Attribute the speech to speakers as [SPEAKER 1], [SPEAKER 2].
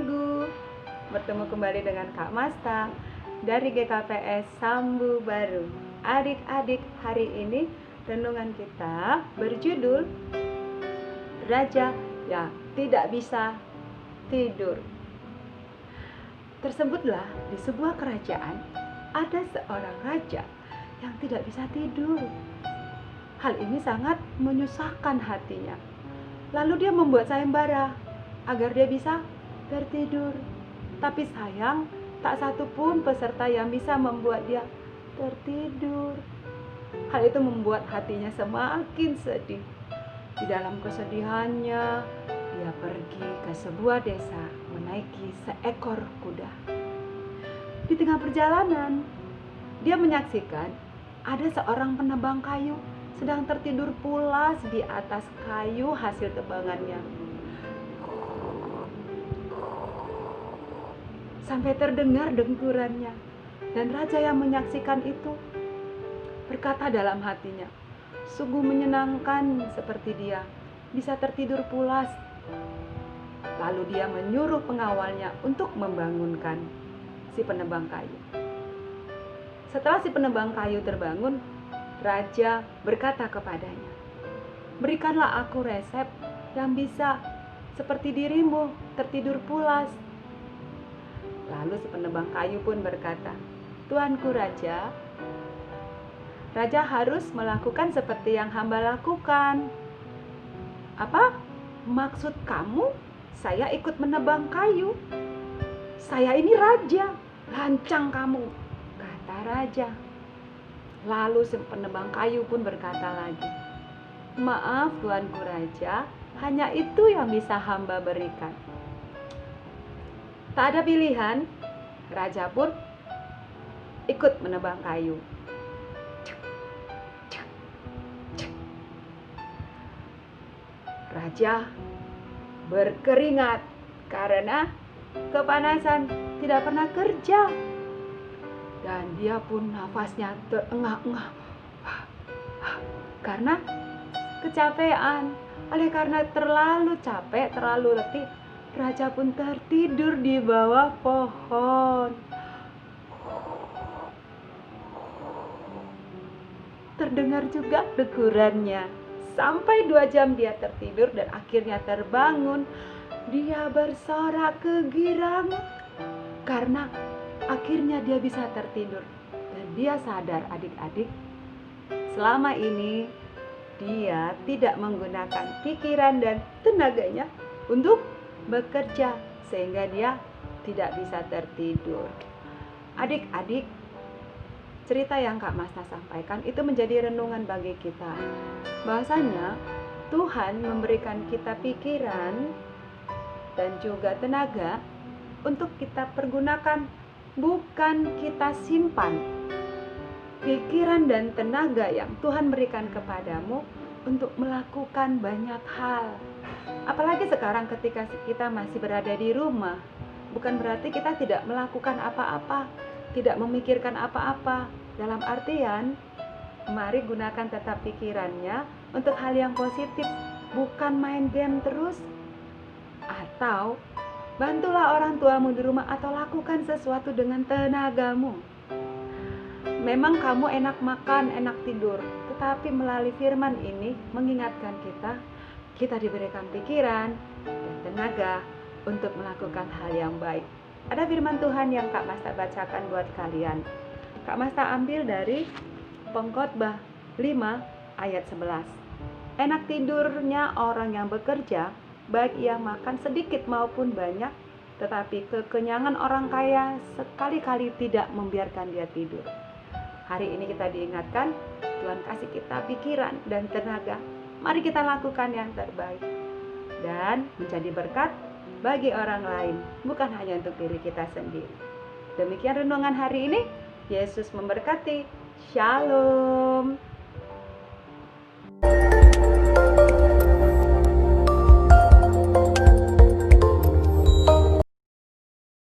[SPEAKER 1] Telugu. Bertemu kembali dengan Kak Masta dari GKPS Sambu Baru. Adik-adik, hari ini renungan kita berjudul Raja yang Tidak Bisa Tidur. Tersebutlah di sebuah kerajaan ada seorang raja yang tidak bisa tidur. Hal ini sangat menyusahkan hatinya. Lalu dia membuat sayembara agar dia bisa tertidur. Tapi sayang, tak satu pun peserta yang bisa membuat dia tertidur. Hal itu membuat hatinya semakin sedih. Di dalam kesedihannya, dia pergi ke sebuah desa menaiki seekor kuda. Di tengah perjalanan, dia menyaksikan ada seorang penebang kayu sedang tertidur pulas di atas kayu hasil tebangannya. Sampai terdengar dengkurannya. Dan raja yang menyaksikan itu berkata dalam hatinya, sungguh menyenangkan seperti dia bisa tertidur pulas. Lalu dia menyuruh pengawalnya untuk membangunkan si penebang kayu. Setelah si penebang kayu terbangun, raja berkata kepadanya, berikanlah aku resep yang bisa seperti dirimu tertidur pulas. Lalu si penebang kayu pun berkata, Tuanku raja, raja harus melakukan seperti yang hamba lakukan. Apa? Maksud kamu saya ikut menebang kayu? Saya ini raja, lancang kamu, kata raja. Lalu si penebang kayu pun berkata lagi, maaf tuanku raja, hanya itu yang bisa hamba berikan. Tak ada pilihan, raja pun ikut menebang kayu. Raja berkeringat karena kepanasan, tidak pernah kerja. Dan dia pun nafasnya terengah-engah karena kecapean. Oleh karena terlalu capek, terlalu letih, raja pun tertidur di bawah pohon. Terdengar juga dengkurannya. Sampai 2 jam dia tertidur dan akhirnya terbangun. Dia bersorak kegirangan karena akhirnya dia bisa tertidur. Dan dia sadar adik-adik, selama ini dia tidak menggunakan pikiran dan tenaganya untuk bekerja sehingga dia tidak bisa tertidur. Adik-adik, cerita yang Kak Masta sampaikan itu menjadi renungan bagi kita. Bahwasanya Tuhan memberikan kita pikiran dan juga tenaga untuk kita pergunakan, bukan kita simpan. Pikiran dan tenaga yang Tuhan berikan kepadamu untuk melakukan banyak hal. Apalagi sekarang ketika kita masih berada di rumah, bukan berarti kita tidak melakukan apa-apa, tidak memikirkan apa-apa. Dalam artian, mari gunakan tetap pikirannya untuk hal yang positif, bukan main game terus. Atau bantulah orang tuamu di rumah atau lakukan sesuatu dengan tenagamu. Memang kamu enak makan, enak tidur, tetapi melalui firman ini mengingatkan kita diberikan pikiran dan tenaga untuk melakukan hal yang baik. Ada firman Tuhan yang Kak Masta bacakan buat kalian. Kak Masta ambil dari Pengkhotbah 5 ayat 11. Enak tidurnya orang yang bekerja, baik ia makan sedikit maupun banyak, tetapi kekenyangan orang kaya sekali-kali tidak membiarkan dia tidur. Hari ini kita diingatkan, Tuhan kasih kita pikiran dan tenaga. Mari kita lakukan yang terbaik dan menjadi berkat bagi orang lain, bukan hanya untuk diri kita sendiri. Demikian renungan hari ini. Yesus memberkati. Shalom.